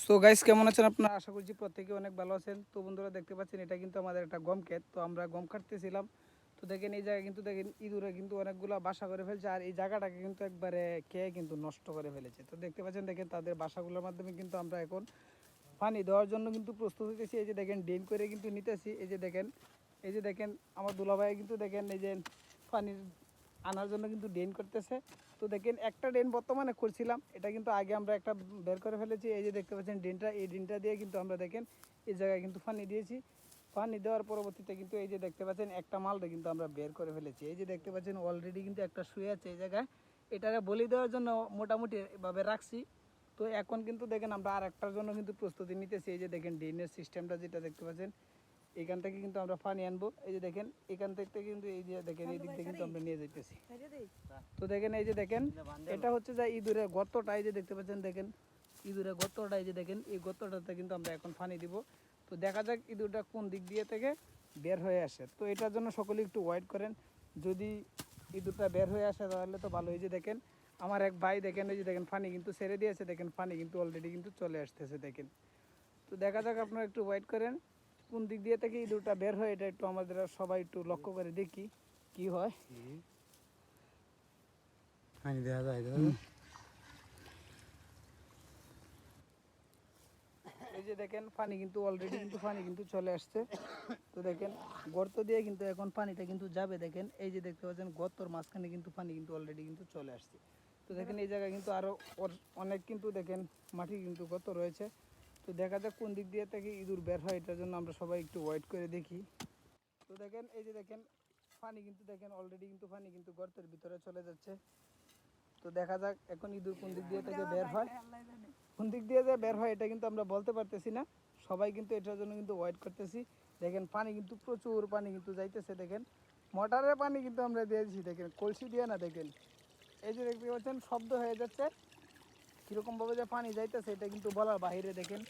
So guys, কেমন আছেন আপনারা? আশা করছি প্রত্যেকে অনেক ভালো আছেন। তো বন্ধুরা, দেখতে পাচ্ছেন এটা কিন্তু আমাদের একটা গম ক্ষেত। তো আমরা গম কাটতেছিলাম। তো দেখেন এই জায়গায় কিন্তু দেখেন ইঁদুরে কিন্তু অনেকগুলো বাসা করে ফেলছে, আর এই জায়গাটাকে কিন্তু একবারে খেয়ে কিন্তু নষ্ট করে ফেলেছে। তো দেখতে পাচ্ছেন, দেখেন তাদের বাসাগুলোর মাধ্যমে কিন্তু আমরা এখন পানি দেওয়ার জন্য কিন্তু প্রস্তুত হইতেছি। এই যে দেখেন ড্রেন করে কিন্তু নিতেছি। এই যে দেখেন আমার দুলাভাই কিন্তু দেখেন এই যে পানির আনার জন্য কিন্তু ড্রেন করতেছে। তো দেখেন একটা ড্রেন বর্তমানে করছিলাম, এটা কিন্তু আগে আমরা একটা বের করে ফেলেছি। এই যে দেখতে পাচ্ছেন ড্রেনটা, এই ড্রেনটা দিয়ে কিন্তু আমরা দেখেন এই জায়গায় কিন্তু পানি দিয়েছি। পানি দেওয়ার পরবর্তীতে কিন্তু এই যে দেখতে পাচ্ছেন একটা মালটা কিন্তু আমরা বের করে ফেলেছি। এই যে দেখতে পাচ্ছেন অলরেডি কিন্তু একটা শুয়ে আছে এই জায়গায়। এটারে বলি দেওয়ার জন্য মোটামুটি এভাবে রাখছি। তো এখন কিন্তু দেখেন আমরা আর একটার জন্য কিন্তু প্রস্তুতি নিতেছি। এই যে দেখেন ড্রেনের সিস্টেমটা যেটা দেখতে পাচ্ছেন, এখান থেকে কিন্তু আমরা পানি আনবো। এই যে দেখেন এখান থেকে কিন্তু এই যে দেখেন এই দিক থেকে কিন্তু আমরা নিয়ে যাইতেছি। তো দেখেন এই যে দেখেন এটা হচ্ছে যে ইঁদুরের গর্তটা। এই যে দেখতে পাচ্ছেন দেখেন ইঁদুরের গর্তটা, এই যে দেখেন এই গর্তটাতে কিন্তু আমরা এখন পানি দিব। তো দেখা যাক ইঁদুরটা কোন দিক দিয়ে থেকে বের হয়ে আসে। তো এটার জন্য সকলে একটু ওয়েট করেন। যদি ইঁদুরটা বের হয়ে আসে তাহলে তো ভালো। এই যে দেখেন আমার এক ভাই দেখেন এই যে দেখেন পানি কিন্তু ছেড়ে দিয়েছে। দেখেন পানি কিন্তু অলরেডি কিন্তু চলে আসতেছে দেখেন। তো দেখা যাক, আপনারা একটু ওয়েট করেন কোন দিক দিয়ে থেকে ইঁদুরটা বের হয়। এটা একটু আমাদের সবাই একটু লক্ষ্য করে দেখি কি হয়। পানি দেওয়া যায় তো। এই যে দেখেন পানি কিন্তু অলরেডি কিন্তু পানি কিন্তু চলে আসছে। তো দেখেন গর্ত দিয়ে কিন্তু এখন পানিটা কিন্তু যাবে। দেখেন এই যে দেখতে পাচ্ছেন গর্তর মাঝখানে কিন্তু পানি কিন্তু অলরেডি কিন্তু চলে আসছে। তো দেখেন এই জায়গায় কিন্তু আরো অনেক কিন্তু দেখেন মাটি কিন্তু গর্ত রয়েছে। তো দেখা যাক কোন দিক দিয়ে থেকে ইঁদুর বের হয়, এটার জন্য আমরা সবাই একটু ওয়েট করে দেখি। তো দেখেন এই যে দেখেন পানি কিন্তু দেখেন অলরেডি কিন্তু পানি কিন্তু গর্তের ভিতরে চলে যাচ্ছে। তো দেখা যাক এখন ইঁদুর কোন দিক দিয়ে থেকে বের হয়। কোন দিক দিয়ে যে বের হয় এটা কিন্তু আমরা বলতে পারতেছি না। সবাই কিন্তু এটার জন্য কিন্তু ওয়েট করতেছি। দেখেন পানি কিন্তু প্রচুর পানি কিন্তু যাইতেছে। দেখেন মোটরের পানি কিন্তু আমরা দিয়েছি, দেখেন কলসি দিয়ে না। দেখেন এই যে দেখতে পাচ্ছেন শব্দ হয়ে যাচ্ছে, কীরকমভাবে যে পানি যাইতেছে এটা কিন্তু বলার বাইরে। দেখেন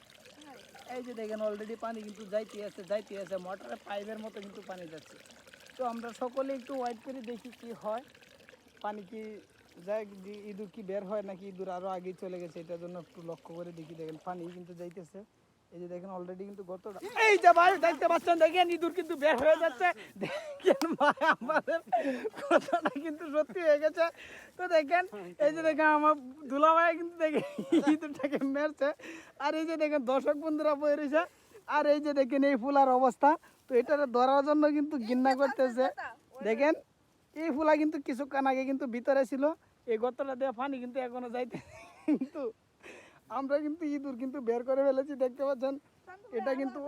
এই যে দেখেন অলরেডি পানি কিন্তু যাইতে আছে মোটরের পাইপের মতো কিন্তু পানি যাচ্ছে। তো আমরা সকলে একটু ওয়েট করে দেখি কি হয়। পানি কি যায়, ইঁদুর কি বের হয় নাকি ইঁদুর আরও আগেই চলে গেছে, এটার জন্য একটু লক্ষ্য করে দেখি। দেখেন পানি কিন্তু যাইতেছে। এই যে দেখেন অলরেডি কিন্তু গর্তটা, এই যে ভাই দেখতে পাচ্ছেন দেখেন ইঁদুর কিন্তু বের হয়ে যাচ্ছে। দেখেন ভাই আমাদের কথাটা কিন্তু সত্যি হয়ে গেছে। তো দেখেন এই যে দেখেন আমার দুলা ভাই কিন্তু দেখেন ইঁদুরটাকে মেরছে। আর এই যে দেখেন দর্শক বন্ধুরা বয়ে রয়েছে। আর এই যে দেখেন এই ফুলার অবস্থা। তো এটারে ধরার জন্য কিন্তু ঘৃণা করতেছে। দেখেন এই ফুলা কিন্তু কিছুক্ষণ আগে কিন্তু ভিতরে ছিল, এই গর্তটা দিয়ে পানি কিন্তু এখনো যাইতে। কিন্তু আমরা কিন্তু ইঁদুর কিন্তু বের করে ফেলেছি, দেখতে পাচ্ছেন। এটা কিন্তু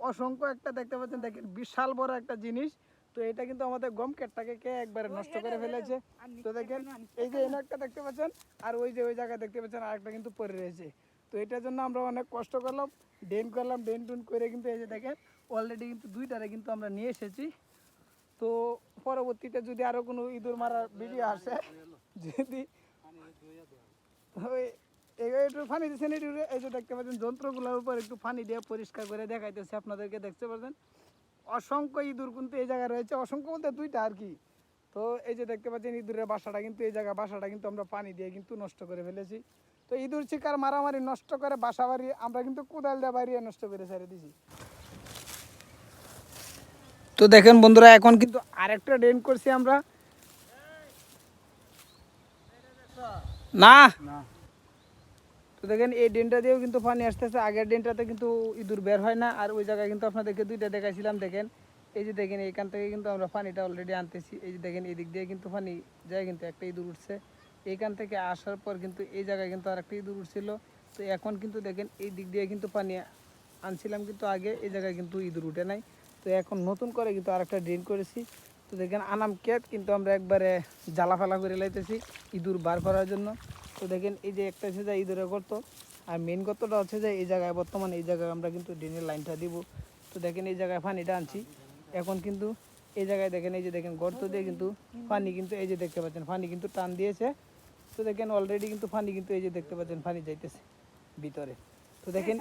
অসংখ্য একটা দেখতে পাচ্ছেন, দেখেন বিশাল বড় একটা জিনিস। তো এটা কিন্তু আমাদের গম ক্ষেতটাকে কে একবারে নষ্ট করে ফেলেছে। তো দেখেন এই যে এনে একটা দেখতে পাচ্ছেন, আর ওই যে ওই জায়গায় দেখতে পাচ্ছেন আরেকটা কিন্তু পড়ে রয়েছে। তো এটার জন্য আমরা অনেক কষ্ট করলাম, ড্রেন টুন করে কিন্তু এই যে দেখেন অলরেডি কিন্তু দুইটারে কিন্তু আমরা নিয়ে এসেছি। তো পরবর্তীতে যদি আরো কোনো ইঁদুর মারার ভিডিও আসে, যদি একটু পানি দিচ্ছেন এই যে দেখতে পাচ্ছেন যন্ত্রগুলোর উপর একটু পানি দিয়ে পরিষ্কার করে দেখাইতেছে আপনাদেরকে, দেখতে পাচ্ছেন অসংখ্য ইঁদুর কিন্তু এই জায়গায় রয়েছে। অসংখ্য বলতে দুইটা আর কি। তো এই যে দেখতে পাচ্ছেন ইঁদুরের বাসাটা কিন্তু এই জায়গা, বাসাটা কিন্তু আমরা পানি দিয়ে কিন্তু নষ্ট করে ফেলেছি। তো ইঁদুর শিকার মারামারি নষ্ট করে বাসা বাড়ি আমরা কিন্তু কোদাল দিয়ে বাড়িয়ে নষ্ট করে ছেড়ে দিছি। তো দেখেন বন্ধুরা এখন কিন্তু আরেকটা ড্রেন করছি আমরা। না তো দেখেন এই ড্রেনটা দিয়েও কিন্তু পানি আসতেছে। আগের ড্রেনটাতে কিন্তু ইঁদুর বের হয় না। আর ওই জায়গায় কিন্তু আপনাদেরকে দুইটা দেখাইছিলাম। দেখেন এই যে দেখেন এইখান থেকে কিন্তু আমরা পানিটা অলরেডি আনতেছি। এই যে দেখেন এই দিক দিয়ে কিন্তু পানি যায়, কিন্তু একটা ইঁদুর উঠছে। এইখান থেকে আসার পর কিন্তু এই জায়গায় কিন্তু আর একটা ইঁদুর উঠছিল। তো এখন কিন্তু দেখেন এই দিক দিয়ে কিন্তু পানি আনছিলাম, কিন্তু আগে এই জায়গায় কিন্তু ইঁদুর উঠে নাই। তো এখন নতুন করে কিন্তু আরেকটা ড্রেন করেছি। তো দেখেন আনাম ক্ষেত কিন্তু আমরা একবারে জ্বালা ফালা করে লাইতেছি ইঁদুর বার করার জন্য। তো দেখেন এই যে একটা হচ্ছে যে ইঁদুরের গর্ত, আর মেন গর্তটা হচ্ছে যে এই জায়গায় বর্তমানে এই জায়গায় আমরা কিন্তু ড্রেনের লাইনটা দিব। তো দেখেন এই জায়গায় পানিটা আনছি এখন কিন্তু এই জায়গায় দেখেন এই যে দেখেন গর্ত দিয়ে কিন্তু পানি কিন্তু এই যে দেখতে পাচ্ছেন পানি কিন্তু টান দিয়েছে। তো দেখেন অলরেডি কিন্তু পানি কিন্তু এই যে দেখতে পাচ্ছেন পানি যাইতেছে ভিতরে। তো দেখেন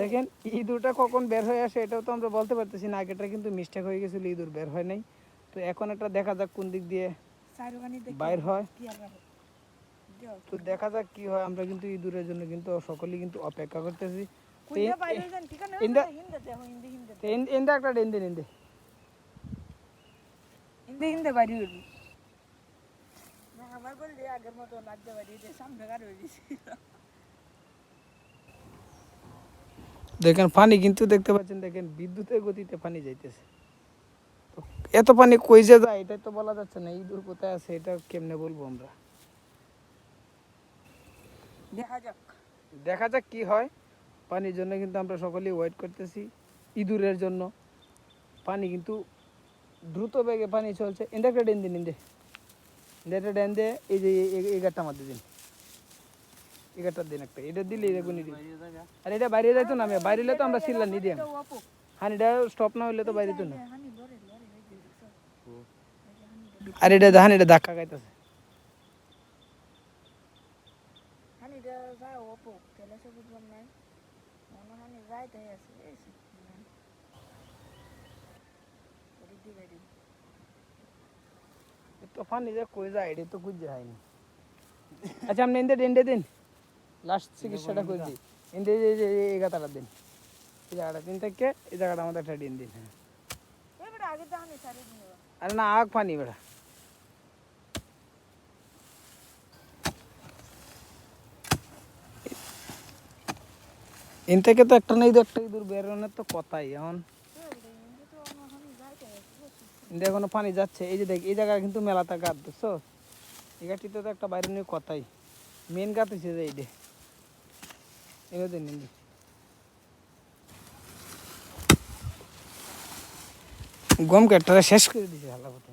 দেখেন ইঁদুরটা কখন বের হয়ে আসে এটাও তো আমরা বলতে পারতেছি না। আগেটা কিন্তু মিস্টেক হয়ে গেছিল, ইঁদুর বের হয় নাই। তো এখন একটা দেখা যাক কোন দিক দিয়ে বাইর হয়। তো দেখা যাক কি হয়, আমরা কিন্তু ইঁদুরের জন্য কিন্তু সকলেই কিন্তু অপেক্ষা করতেছি। ইন্দা একটা ডেন দিন ইন্দে দেখেন পানি কিন্তু দেখতে পাচ্ছেন, দেখেন বিদ্যুতের গতিতে পানি যাইতেছে। তো এত পানি কই যে যায় এটা তো বলা যাচ্ছে না, ইঁদুর কোথায় আছে এটা কেমনে বলবো আমরা। দেখা যাক কি হয়। পানির জন্য কিন্তু আমরা সকলেই ওয়েট করতেছি, ইঁদুরের জন্য। পানি কিন্তু দ্রুত বেগে পানি চলছে। ইন্দা একটা ডেন দিন ইন্দে একটা ডেন দিয়ে এই যে এই গাড়টা মারতে দিন, এই গাড়টার দিন একটা, এটা দিলে এটা গুনি দিন। আর এটা বাইরে যাইতো না, আমি বাইরে তো আমরা সিল্লা নি দিই। হানিটা স্টপ না হইলে তো বাইরে তো না। আর এটা দেখেন, এটা ধাক্কা খাইতেছে। তো পানি যে কই যায় এটা তো খুঁজে হয়নি। আচ্ছা আপনি ইন্দে ডেন্ডে দিন, লাস্ট চিকিৎসাটা করে দিই। ইন্দে এই গাতাটা দিন, এই জায়গাটা দিন থেকে এই জায়গাটা আমাদের একটা ডিন দিন। হ্যাঁ আরে না আগ পানি বেড়া। ইন থেকে তো একটা না একটা ইঁদুর বেরোনোর তো কথাই। এখন ইন্দে এখনো পানি যাচ্ছে। এই যে দেখ এই জায়গায় কিন্তু মেলাটা গাছ দেখছো, এই গাছটিতে তো একটা বাইরে নিয়ে কথাই। মেন গাছ হচ্ছে যে এইটে এনে দিন ইন্দি। গম কাঠটা শেষ করে দিছে হালা কথা।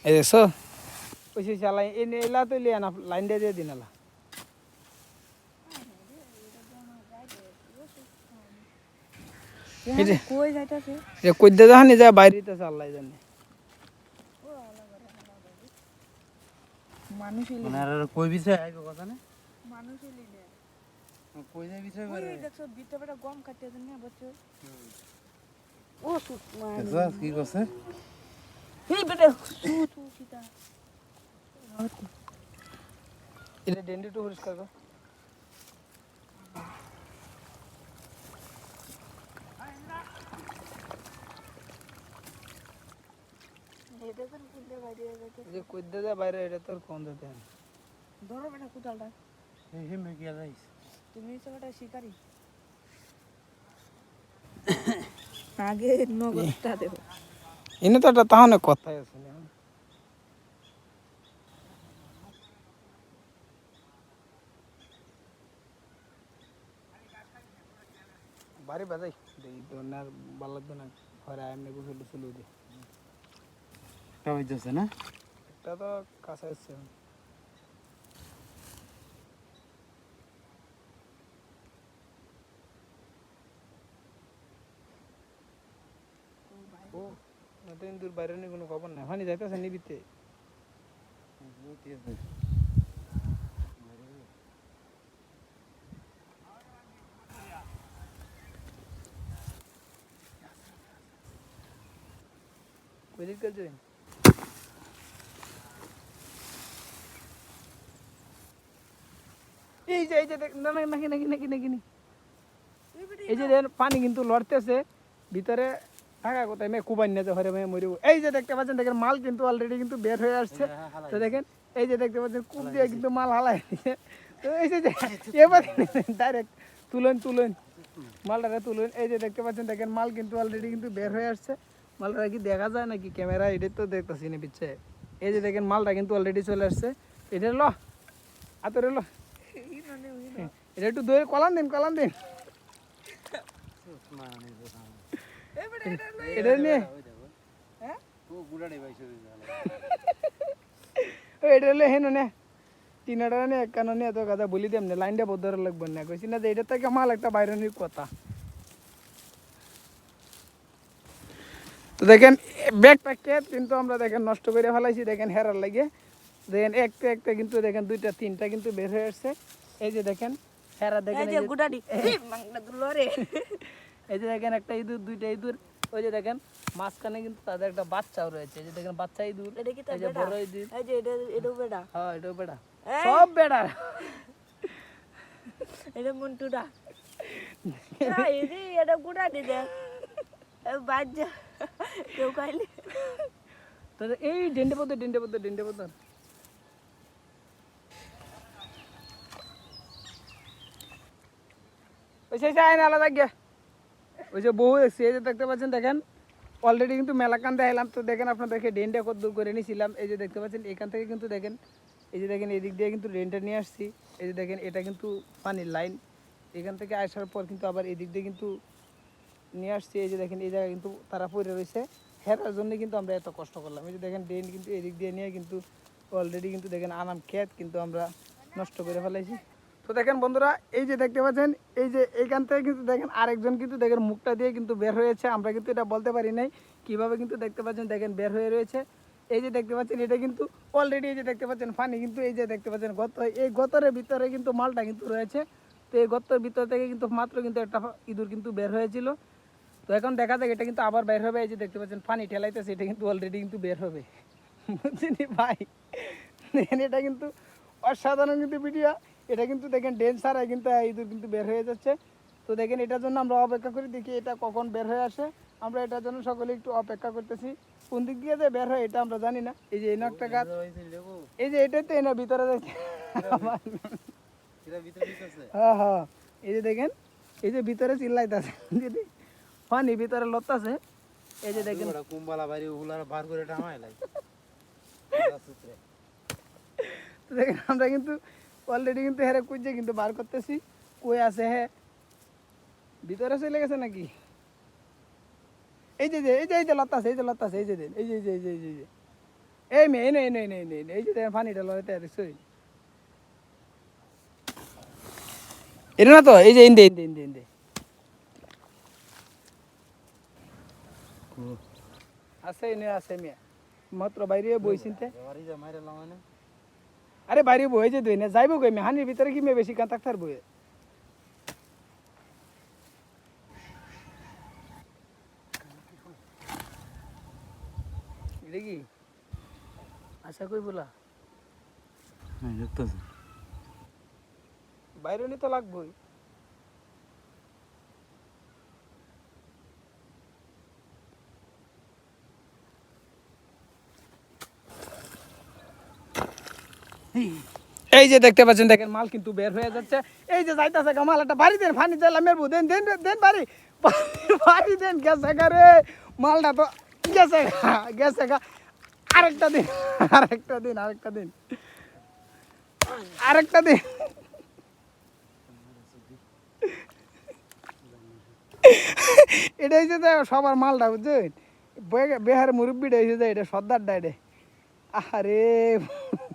এই দেখছো ওই চালাই এনে এলা তো লিয়া না, লাইন দিয়ে দিন এলা। কই দে জানি যা বাইরে আল্লাহ জানে। মানে আর কই বিষয় আইবে কথা না, কই যায় বিষয় করে কি করছে এটা ডেন্ডি টু পরিষ্কার কর। যে কইদে যা বাইরে এটা তোর কোন দিতে হয়। ধরো বেটা কুটালটা, এই হে মে গিয়া যাইস তুমি হচ্ছে বেটা শিকারি। আগে নগদটা দেবো। এনে তো একটা তাহলে কথাই আছে না। বাড়ি বাজাই দেই তো না, ভালো লাগবে না। ঘরে এমনি গুছল চলু দি একটা হইতেছে না, একটা তো কাছে আসছে। ও এতদিন দূর বাইরে নিয়ে কোনো খবর নাই, পানি যাইতেছে নিবিতে। কই দিক গেছে? এই যে দেখ না না নাকি নাকি নাকি নাকি নি। এই যে দেখেন পানি কিন্তু লড়তেছে ভিতরে থাকা কোথায় মেয়ে কুবাই নিয়ে হরে মেয়ে মরিব। এই যে দেখতে পাচ্ছেন, দেখেন মাল কিন্তু অলরেডি কিন্তু বের হয়ে আসছে। তো দেখেন এই যে দেখতে পাচ্ছেন কূপ দিয়ে কিন্তু মাল হালাই দিচ্ছে। তো এই যে এবার ডাইরেক্ট তুলেন তুলেন মালটারে তুলেন। এই যে দেখতে পাচ্ছেন, দেখেন মাল কিন্তু অলরেডি কিন্তু বের হয়ে আসছে। মালটা কি দেখা যায় নাকি ক্যামেরা, এটা তো দেখতেছি না পিচ্ছে। এই যে দেখেন মালটা কিন্তু অলরেডি চলে আসছে। এটা ল আতরে ল, এটা একটু দই কলান দিন কলান দিন। এটা নিয়ে এটা হলে হেন নে তিনটা নে এক কানো নিয়ে তো কথা বলি দেম না, লাইনটা বদর লাগবে না। কইছি না যে এটা থেকে মাল একটা বাইরে নিয়ে কথা। তো দেখেন ব্যাগ প্যাককে কিন্তু আমরা দেখেন নষ্ট করে ফেলাইছি। দেখেন হেরার লাগে দেখেন একটা একটা কিন্তু দেখেন দুইটা তিনটা কিন্তু বের হয়ে আসছে। এই যে দেখেন হেরা দেখেন, এই যে দেখেন একটা ইঁদুর দুইটা ইঁদুর ওই যে দেখেন মাঝখানে কিন্তু তাদের একটা বাচ্চাও রয়েছে, এই যে দেখেন বাচ্চা ইঁদুর, এটা কি তার এই যে বেটা? বড় ইঁদুর, এই যে এটাও বেটা। হ্যাঁ এটাও বেড়া, এই! সব বেড়া। এটা মন্টুটা। এই যে এটা কুটা দিতে। বাজ্যা কেউ খাইলে। তো এই ডেন্ডে পড়তে ওই সেই আইন আলাদা গিয়া ওই যে বহু দেখছি, এই যে দেখতে পাচ্ছেন দেখেন অলরেডি কিন্তু মেলাকান দেখাইলাম। তো দেখেন আপনাদেরকে ড্রেনটা কত দূর করে নিয়েছিলাম, এই যে দেখতে পাচ্ছেন এখান থেকে কিন্তু দেখেন, এই যে দেখেন এদিক দিয়ে কিন্তু ড্রেনটা নিয়ে আসছি, এই যে দেখেন এটা কিন্তু পানির লাইন, এখান থেকে আসার পর কিন্তু আবার এদিক দিয়ে কিন্তু নিয়ে আসছি। এই যে দেখেন এই জায়গায় কিন্তু তারা পড়ে রয়েছে, হেরার জন্য কিন্তু আমরা এত কষ্ট করলাম। এই যে দেখেন ড্রেন কিন্তু এদিক দিয়ে নিয়ে কিন্তু অলরেডি কিন্তু দেখেন আনাম ক্ষেত কিন্তু আমরা নষ্ট করে ফেলাইছি। তো দেখেন বন্ধুরা, এই যে দেখতে পাচ্ছেন এই যে এইখান থেকে কিন্তু দেখেন আরেকজন কিন্তু দেখেন মুখটা দিয়ে কিন্তু বের হয়েছে, আমরা কিন্তু এটা বলতে পারি নাই কীভাবে কিন্তু দেখতে পাচ্ছেন দেখেন বের হয়ে রয়েছে। এই যে দেখতে পাচ্ছেন এটা কিন্তু অলরেডি এই যে দেখতে পাচ্ছেন পানি কিন্তু এই যে দেখতে পাচ্ছেন গর্ত, এই গর্তের ভিতরে কিন্তু মালটা কিন্তু রয়েছে। তো এই গর্তের ভিতর থেকে কিন্তু মাত্র কিন্তু একটা ইঁদুর কিন্তু বের হয়েছিল। তো এখন দেখা যাক এটা কিন্তু আবার বের হবে, এই যে দেখতে পাচ্ছেন পানি ঠেলাইতেছে, এটা কিন্তু অলরেডি কিন্তু বের হবে, বুঝছেন ভাই। দেখেন এটা কিন্তু অসাধারণ কিন্তু ভিডিও, এটা কিন্তু দেখেন ড্রেন ছাড়াই কিন্তু ইঁদুর কিন্তু বের হয়ে যাচ্ছে। তো দেখেন এটার জন্য আমরা অপেক্ষা করি, দেখি এটা কখন বের হয়ে আসে, আমরা এটার জন্য সকলে একটু অপেক্ষা করতেছি। কোন দিক দিয়ে যে বের হয় এটা আমরা জানি না। এই যে এনার একটা গাছ, এই যে এটাই তো এনার ভিতরে যাচ্ছে, হ্যাঁ হ্যাঁ এই যে দেখেন এই যে ভিতরে চিল্লাইতেছে, যদি পানি ভিতরে লড়তাছে, এই যে দেখেন কুম্বালা বাড়ি ওগুলা বার করে টামাই লাই। তো দেখেন আমরা কিন্তু অলরেডি কিন্তু হেরে খুঁজছে কিন্তু বার করতেছি, কই আছে হ্যাঁ ভিতরে চলে গেছে নাকি। এই যে এই যে লড়তাছে, এই যে লড়তাছে, এই যে দেন এই যে এই যে এই যে এই যে এই মেয়ে এই যে দেখেন পানিটা লড়াইতে আছে, এটা না তো এই যে ইন্দে আছে এনে আছে মেয়ে মাত্র বাইরে বই চিনতে। আরে বাইরে বই যে দুই না যাইব কই মে হানির ভিতরে কি মেয়ে বেশি কান থাকতার বইয়ে। এটা কি আশা কই বলা হ্যাঁ দেখতেছি বাইরে নি তো লাগবই। এই যে দেখতে পাচ্ছেন দেখেন মাল কিন্তু বের হয়ে যাচ্ছে, এই যে যাইতাছে মাল একটা বাড়ি দেন ফানি চাইলাম মেরবো দেন দেন দেন বাড়ি বাড়ি দেন গেছে গা রে মালটা তো গেছে গা আরেকটা দিন এটা হচ্ছে যে সবার মালটা বুঝছেন, বেহার মুরব্বিটা হয়েছে যে এটা সর্দার ডাইডে। আরে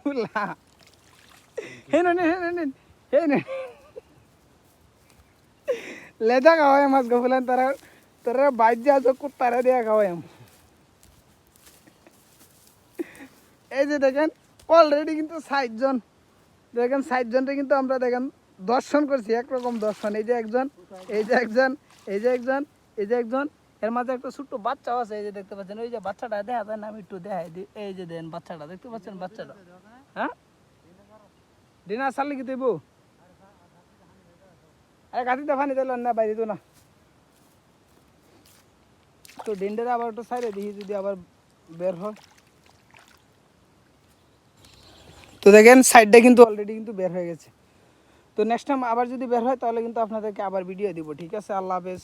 বুলা লেজা খাওয়াই মাছ গফুলেন তারা তারা বাইর আছো কুত্তারা দিয়ে খাওয়াই। এই যে দেখেন অলরেডি কিন্তু 60 জন, দেখেন 60 জনটা কিন্তু আমরা দেখেন দর্শন করছি, একরকম দর্শন। এই যে একজন, এই যে একজন, এই যে একজন, এই যে একজন, এর মাঝে একটা ছোট্ট বাচ্চাও আছে, এই যে দেখতে পাচ্ছেন ওই যে বাচ্চাটা দেখা যায় না, আমি একটু দেখাই দিই। এই যে দেন বাচ্চাটা দেখতে পাচ্ছেন, বাচ্চাটা হ্যাঁ ডিনার সারলে কি দেবো, আরে গাড়িতে পানি দিল না বাইরে তো না। তো ডেন্ডারে আবার একটু সাইডে দেখি যদি আবার বের হয়। তো দেখেন সাইডটা কিন্তু অলরেডি কিন্তু বের হয়ে গেছে। তো নেক্সট টাইম আবার যদি বের হয় তাহলে কিন্তু আপনাদেরকে আবার ভিডিও দিব, ঠিক আছে? আল্লাহ হাফেজ।